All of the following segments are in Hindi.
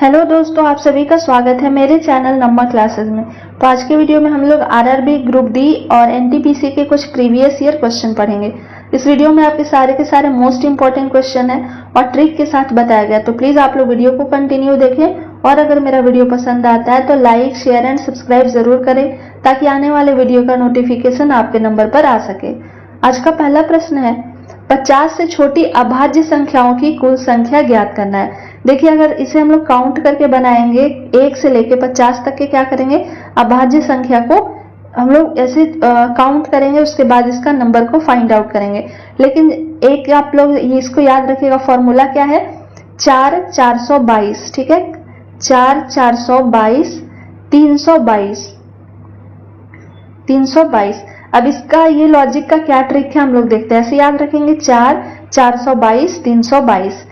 हेलो दोस्तों, आप सभी का स्वागत है मेरे चैनल नम्मा क्लासेस में। तो आज के वीडियो में हम लोग आरआरबी ग्रुप डी और एनटीपीसी के कुछ प्रीवियस ईयर क्वेश्चन पढ़ेंगे। इस वीडियो में आपके सारे के सारे मोस्ट इंपॉर्टेंट क्वेश्चन है और ट्रिक के साथ बताया गया। तो प्लीज आप लोग वीडियो को कंटिन्यू देखें और अगर मेरा वीडियो पसंद आता है तो लाइक, शेयर एंड सब्सक्राइब जरूर करें ताकि आने वाले वीडियो का नोटिफिकेशन आपके नंबर पर आ सके। आज का पहला प्रश्न है, 50 से छोटी अभाज्य संख्याओं की कुल संख्या ज्ञात करना है। देखिए, अगर इसे हम लोग काउंट करके बनाएंगे 1 से लेके 50 तक के क्या करेंगे, अभाज्य संख्या को हम लोग ऐसे काउंट करेंगे, उसके बाद इसका नंबर को फाइंड आउट करेंगे। लेकिन एक आप लोग इसको याद रखिएगा, फॉर्मूला क्या है, 4 422, ठीक है, 4 422 322। अब इसका ये लॉजिक का क्या ट्रिक है हम लोग देखते हैं। ऐसे याद रखेंगे 4 422 322।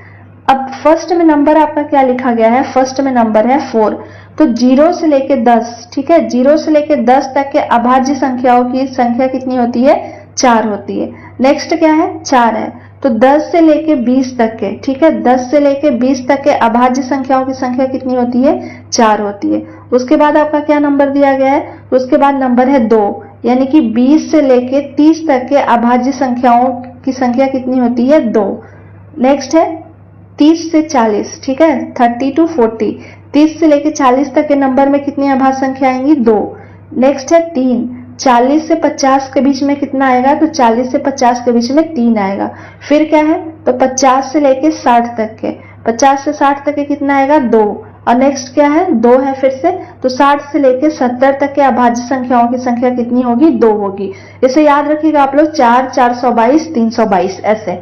अब फर्स्ट में नंबर आपका क्या लिखा गया है, फर्स्ट में नंबर है 4, तो 0 से लेके 10, ठीक है, 0 से लेके 10 तक के अभाज्य संख्याओं की संख्या कितनी होती है, 4 होती है। नेक्स्ट क्या है, 4 है, तो 10 से लेके 20 तक के, ठीक है, 10 से लेके 20 तक के अभाज्य संख्याओं की संख्या कितनी होती है, 4 होती है। उसके बाद आपका क्या नंबर दिया गया है, उसके बाद नंबर है 2, यानी कि 20 से लेके 30 तक के अभाज्य संख्याओं की संख्या कितनी होती है, 2। नेक्स्ट है 30 से 40, ठीक है, 30 to 40, 30 से लेके 40 तक के नंबर में कितनी अभाज्य संख्या आएंगी, 2। नेक्स्ट है 3, 40 से 50 के बीच में कितना आएगा, तो 40 से 50 के बीच में 3 आएगा। फिर क्या है, तो 50 से लेके 60 तक के, 50 से 60 तक के कितना आएगा, 2। और नेक्स्ट क्या है, 2 है फिर से, तो 60 से लेके 70 तक के अभाज्य संख्याओं की संख्या कितनी होगी, 2 होगी। इसे याद रखिएगा आप लोग, 4 422 322 ऐसे।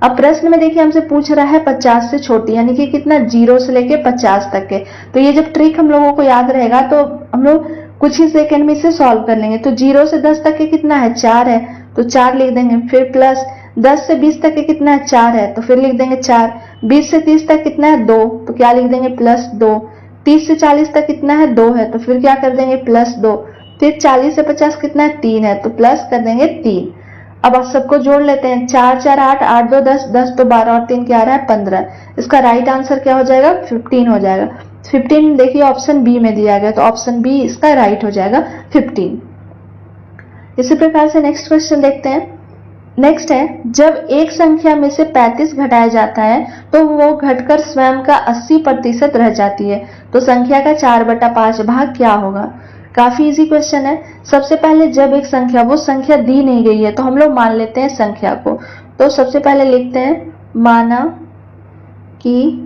अब प्रश्न में देखिए हमसे पूछ रहा है 50 से छोटी, यानी कि कितना, 0 से लेके 50 तक के। तो ये जब ट्रिक हम लोगों को याद रहेगा तो हम लोग कुछ ही सेकंड में इसे सॉल्व कर लेंगे। तो 0 से 10 तक के कितना है, 4 है, तो 4 लिख देंगे। फिर प्लस 10 से 20 तक के कितना है, 4 है, तो फिर लिख देंगे 4। 20 से 30 तक कितना है, 2, तो क्या लिख देंगे, प्लस 2। 30 से 40 तक कितना है, 2 है, तो फिर क्या कर देंगे, प्लस 2। फिर 40 से 50 कितना है, 3 है, तो प्लस कर देंगे 3। अब आप सबको जोड़ लेते हैं, 4 4 8, 8 2 10, 10 2 12 और 3 क्या आ रहा है, 15। इसका राइट आंसर क्या हो जाएगा, 15 हो जाएगा। 15 देखिए ऑप्शन बी में दिया गया, तो ऑप्शन बी इसका राइट हो जाएगा, 15। इसी प्रकार से नेक्स्ट क्वेश्चन देखते हैं। नेक्स्ट है, जब एक संख्या में से 35 घटाया जाता है तो वो घटकर स्वयं का 80% रह जाती है, तो संख्या का 4/5 भाग क्या होगा। काफी इजी क्वेश्चन है। सबसे पहले जब एक संख्या, वो संख्या दी नहीं गई है तो हम लोग मान लेते हैं संख्या को। तो सबसे पहले लिखते हैं, माना कि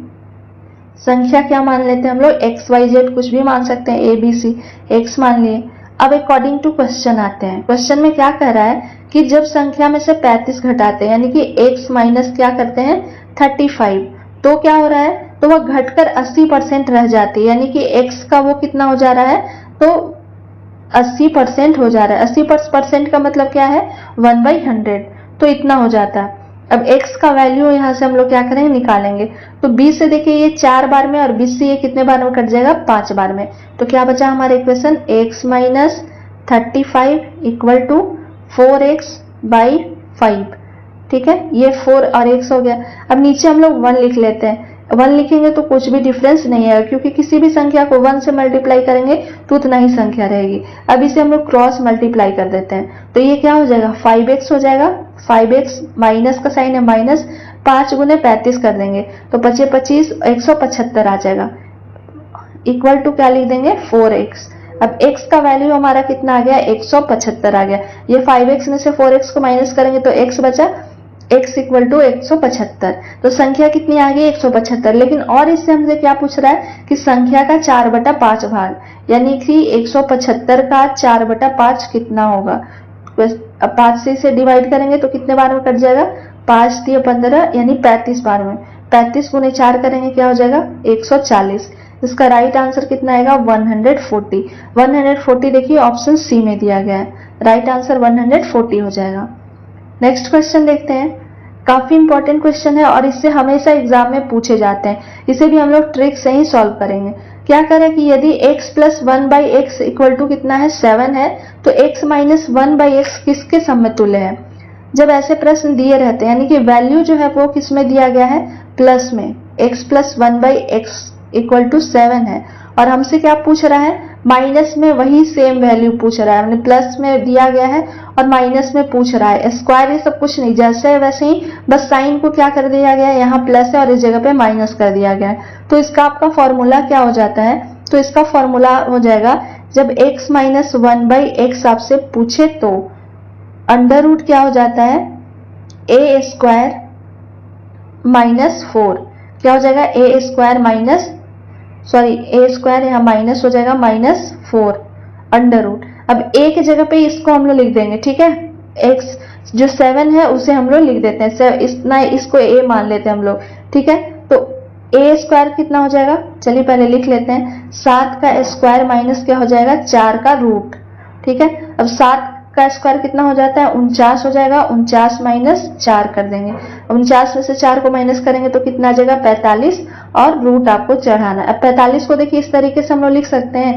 संख्या क्या मान लेते हैं हम लोग, XYZ, कुछ भी मान सकते हैं, ABC, X मान लिए। अब अकॉर्डिंग टू क्वेश्चन आते हैं। क्वेश्चन में क्या कह रहा है कि जब संख्या में से 35 घटाते हैं, यानी कि X माइनस क्या करते हैं, 35, तो क्या हो रहा है, तो वह घटकर 80% रह जाती है, यानी कि X का वो कितना हो जा रहा है, तो 80% हो जा रहा है। 80% का मतलब क्या है, 1/100, तो इतना हो जाता है। अब x का वैल्यू यहाँ से हम लोग क्या करेंगे, निकालेंगे। तो 20 से देखिए ये 4 बार में और 20 से ये कितने बार में कट जाएगा, 5 बार में। तो क्या बचा हमारा equation, x minus 35 equal to 4x/5, ठीक है, ये 4 और x हो गया। अब नीचे हम लोग 1 लिख लेते हैं। 1 लिखेंगे तो कुछ भी डिफरेंस नहीं है, क्योंकि किसी भी संख्या को 1 से मल्टीप्लाई करेंगे तो उतना ही संख्या रहेगी। अब इसे हम लोग क्रॉस मल्टीप्लाई कर देते हैं, तो ये क्या हो जाएगा, 5x हो जाएगा। 5x माइनस का साइन है माइनस, 5 गुने 35 कर देंगे तो 25 25 175 आ जाएगा, इक्वल टू क्या लिख देंगे, 4x। अब x का वैल्यू हमारा कितना आ गया, 175 आ गया। ये 5x में से 4x को माइनस करेंगे तो x बचा, x इक्वल टू 175। तो संख्या कितनी आ गई, 175। लेकिन और इससे हमसे क्या पूछ रहा है कि संख्या का 4/5 भाग, यानी कि 175 का 4/5 कितना होगा। अब 5 से इसे डिवाइड करेंगे तो कितने बार में कट जाएगा, 5 3 15, यानी 35 बार में। 35 गुने 4 करेंगे क्या हो जाएगा, 140। इसका राइट आंसर कितना आएगा, 140। 140 देखिए ऑप्शन सी में दिया गया है, राइट आंसर 140 हो जाएगा। नेक्स्ट क्वेश्चन देखते हैं। काफी इंपॉर्टेंट क्वेश्चन है और इससे हमेशा एग्जाम में पूछे जाते हैं। इसे भी हम लोग ट्रिक से ही सॉल्व करेंगे। क्या करें कि यदि x plus 1/x equal to कितना है, 7 है, तो x माइनस 1/x किसके समतुल्य है। जब ऐसे प्रश्न दिए रहते हैं, यानी कि वैल्यू जो है वो किस में दिया गया है, प्लस में, x plus 1/x equal to 7 है। और हमसे क्या पूछ रहा है, माइनस में वही सेम वैल्यू पूछ रहा है, हमने प्लस में दिया गया है और माइनस में पूछ रहा है। स्क्वायर ये सब कुछ नहीं, जैसे है वैसे ही, बस साइन को क्या कर दिया गया है, यहाँ प्लस है और इस जगह पे माइनस कर दिया गया है। तो इसका आपका फॉर्मूला क्या हो जाता है, तो इसका फॉर्मूला हो जाएगा, जब x माइनस 1/x आपसे पूछे तो अंडर रूट क्या हो जाता है, a स्क्वायर माइनस 4, क्या हो जाएगा, a square minus, sorry a square यहाँ माइनस हो जाएगा -4 अंडर रूट। अब a की जगह पे इसको हम लोग लिख देंगे, ठीक है, x जो 7 है उसे हम लोग लिख देते हैं, इसको a मान लेते हैं हम लोग, ठीक है। तो a स्क्वायर कितना हो जाएगा, चलिए पहले लिख लेते हैं, 7 का स्क्वायर माइनस क्या हो जाएगा, 4 का रूट, ठीक है। अब 7 का स्क्वायर कितना हो जाता है, 49 हो जाएगा, 49 माइनस 4 कर देंगे। 49 में से 4 को माइनस करेंगे तो कितना आ जाएगा, 45, और रूट आपको चढ़ाना है। अब 45 को देखिए इस तरीके से हम लोग लिख सकते हैं,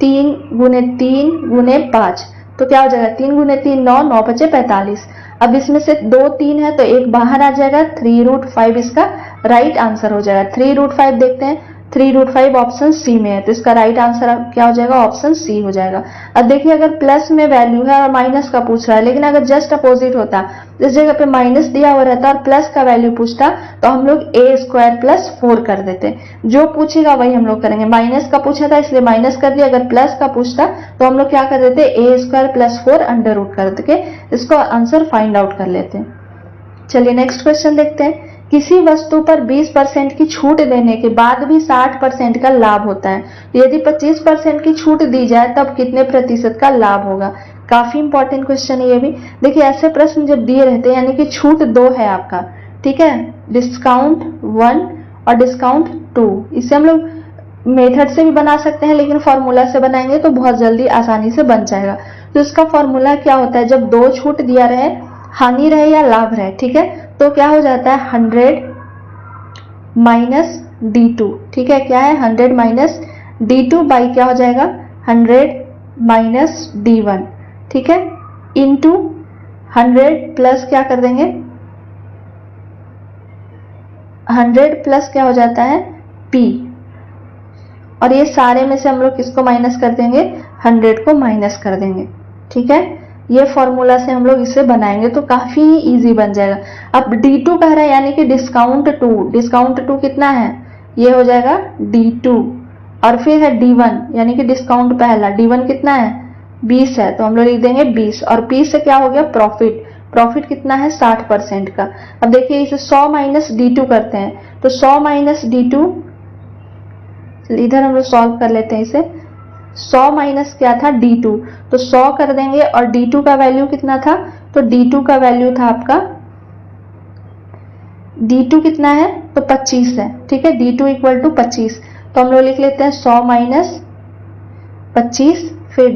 3 गुने 3 गुने 5, तो क्या हो जाएगा, 3 गुने 3 9, 9 बचे 45। अब इसमें से 2 3 है तो एक बाहर आ जाएगा, 3√5 इसका राइट आंसर हो जाएगा। 3√5 देखते हैं, 3√5 ऑप्शन सी में है, तो इसका राइट आंसर क्या हो जाएगा, ऑप्शन सी हो जाएगा। अब देखिए अगर प्लस में वैल्यू है और माइनस का पूछ रहा है, लेकिन अगर जस्ट अपोजिट होता, इस जगह पे माइनस दिया हुआ रहता और प्लस का वैल्यू पूछता, तो हम लोग a स्क्वायर प्लस 4 कर देते। जो पूछेगा वही हम लोग करेंगे, माइनस का पूछा था इसलिए माइनस कर दिया, अगर प्लस का पूछता तो हम लोग क्या कर देते, a square plus 4 under root करके इसको आंसर फाइंड आउट कर लेते हैं। चलिए नेक्स्ट क्वेश्चन देखते हैं, किसी वस्तु पर 20% की छूट देने के बाद भी 60% का लाभ होता है, यदि 25% की छूट दी जाए तब कितने प्रतिशत का लाभ होगा। काफी इंपॉर्टेंट क्वेश्चन है ये भी। देखिए ऐसे प्रश्न जब दिए रहते हैं, यानी कि छूट 2 है आपका, ठीक है, डिस्काउंट 1 और डिस्काउंट 2, इसे हम लोग मेथड से भी बना सकते हैं, लेकिन फॉर्मूला से बनाएंगे तो बहुत जल्दी आसानी से बन जाएगा। तो इसका फॉर्मूला क्या होता है, जब 2 छूट दिया रहे, हानि रहे या लाभ रहे, ठीक है, तो क्या हो जाता है, 100 माइनस D2, ठीक है, क्या है, 100 माइनस D2 बाई क्या हो जाएगा, 100 माइनस D1, ठीक है, इंटू 100 प्लस क्या कर देंगे, 100 प्लस क्या हो जाता है P, और ये सारे में से हम लोग किसको माइनस कर देंगे, 100 को माइनस कर देंगे, ठीक है। ये फॉर्मूला से हम लोग इसे बनाएंगे तो काफी इजी बन जाएगा। अब D2 कह रहा है, यानी कि डिस्काउंट 2 कितना है, ये हो जाएगा D2, और फिर है D1 यानी कि डिस्काउंट पहला, D1 कितना है, 20 है, तो हम लोग लिख देंगे 20, और 20 से क्या हो गया, प्रॉफिट कितना है, 60% का। अब देखिए इसे 100 माइनस D2 करते हैं, तो 100 माइनस D2, इधर हम लोग सॉल्व कर लेते हैं इसे, 100 माइनस क्या था, D2, तो 100 कर देंगे, और D2 का वैल्यू कितना था, तो D2 का वैल्यू था आपका, D2 कितना है, तो 25 है, ठीक है, D2 इक्वल टू 25, तो हम लोग लिख लेते हैं 100 माइनस 25, फिर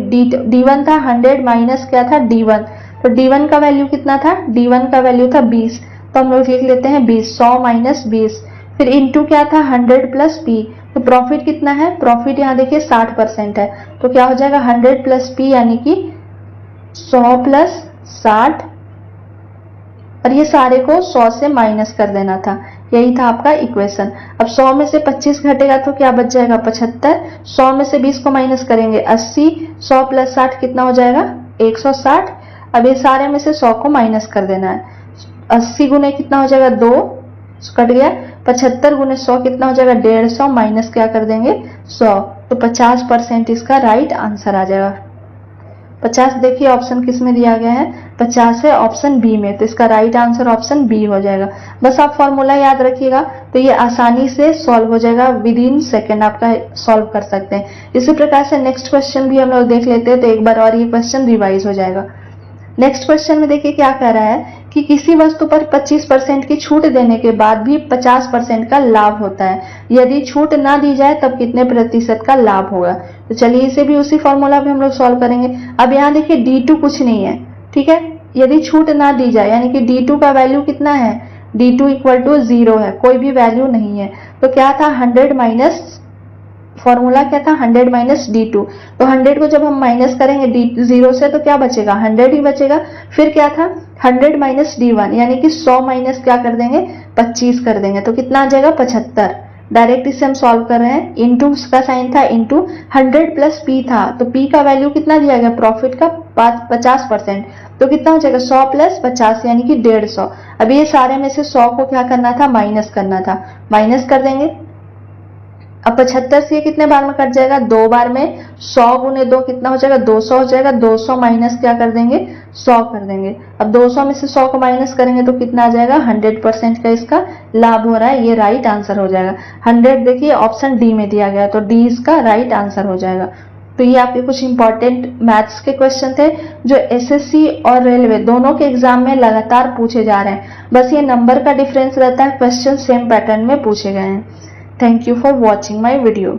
D1 था 100 माइनस क्या था, D1, तो D1 का वैल्यू कितना था, D1 का वैल्यू था 20, तो हम लोग लिख लेते हैं 20, 100 माइनस 20, फिर इंटू क्या था, 100 प्लस P, तो प्रॉफिट कितना है, प्रॉफिट यहाँ देखिए 60% है, तो क्या हो जाएगा 100 प्लस P यानी कि 100 प्लस 60, और ये सारे को 100 से माइनस कर देना था, यही था आपका इक्वेशन। अब 100 में से 25 घटेगा तो क्या बच जाएगा, 75, 100 में से 20 को माइनस करेंगे 80, 100 प्लस 60 कितना हो जाएगा, 160। अब ये सारे में से 100 को माइनस कर देना है, 80 गुने कितना हो जाएगा, 2 कट गया, 75 गुने 100 कितना हो जाएगा, 150, माइनस क्या कर देंगे 100, तो 50% इसका राइट आंसर आ जाएगा। 50 देखिए ऑप्शन किस में दिया गया है, 50 है ऑप्शन बी में, तो इसका राइट आंसर ऑप्शन बी हो जाएगा। बस आप फॉर्मूला याद रखिएगा तो ये आसानी से सॉल्व हो जाएगा, विद इन सेकेंड आपका सॉल्व कर सकते हैं। इसी प्रकार से नेक्स्ट क्वेश्चन भी हम लोग देख लेते हैं, तो एक बार और ये क्वेश्चन रिवाइज हो जाएगा। नेक्स्ट क्वेश्चन में देखिए क्या कह रहा है कि किसी वस्तु पर 25% की छूट देने के बाद भी 50% का लाभ होता है, यदि छूट ना दी जाए तब कितने प्रतिशत का लाभ होगा। तो चलिए इसे भी उसी फॉर्मूला पे हम लोग सॉल्व करेंगे। अब यहाँ देखिए D2 कुछ नहीं है, ठीक है, यदि छूट ना दी जाए यानी कि D2 का वैल्यू कितना है, D2 इक्वल टू 0 है, कोई भी वैल्यू नहीं है, तो क्या था 100 माइनस, फॉर्मूला क्या था 100 माइनस D2, तो 100 को जब हम माइनस करेंगे D0 से तो क्या बचेगा, 100 ही बचेगा। फिर क्या था 100 माइनस D1 यानी कि 100 माइनस क्या कर देंगे 25 कर देंगे, तो कितना आ जाएगा 75, डायरेक्ट इसे हम सॉल्व कर रहे हैं। इंटू उसका साइन था, इंटू 100 प्लस पी था, तो पी का वैल्यू कितना दिया गया, प्रॉफिट का 50%, तो कितना हो जाएगा 100 प्लस 50 यानी कि 150। अभी ये सारे में से 100 को क्या करना था, माइनस करना था, माइनस कर देंगे। अब 75 से ये कितने बार में कट जाएगा, 2 बार में। 100 गुने 2 कितना हो जाएगा, 200 हो जाएगा। 200 माइनस क्या कर देंगे, 100 कर देंगे। अब 200 में से 100 को माइनस करेंगे तो कितना आ जाएगा, 100% का इसका लाभ हो रहा है, ये राइट आंसर हो जाएगा। 100 देखिए ऑप्शन डी में दिया गया, तो डी इसका राइट आंसर हो जाएगा। तो ये आपके कुछ इंपॉर्टेंट मैथ्स के क्वेश्चन थे जो एसएससी और रेलवे दोनों के एग्जाम में लगातार पूछे जा रहे हैं। बस ये नंबर का डिफरेंस रहता है, क्वेश्चन सेम पैटर्न में पूछे गए हैं। Thank you for watching my video.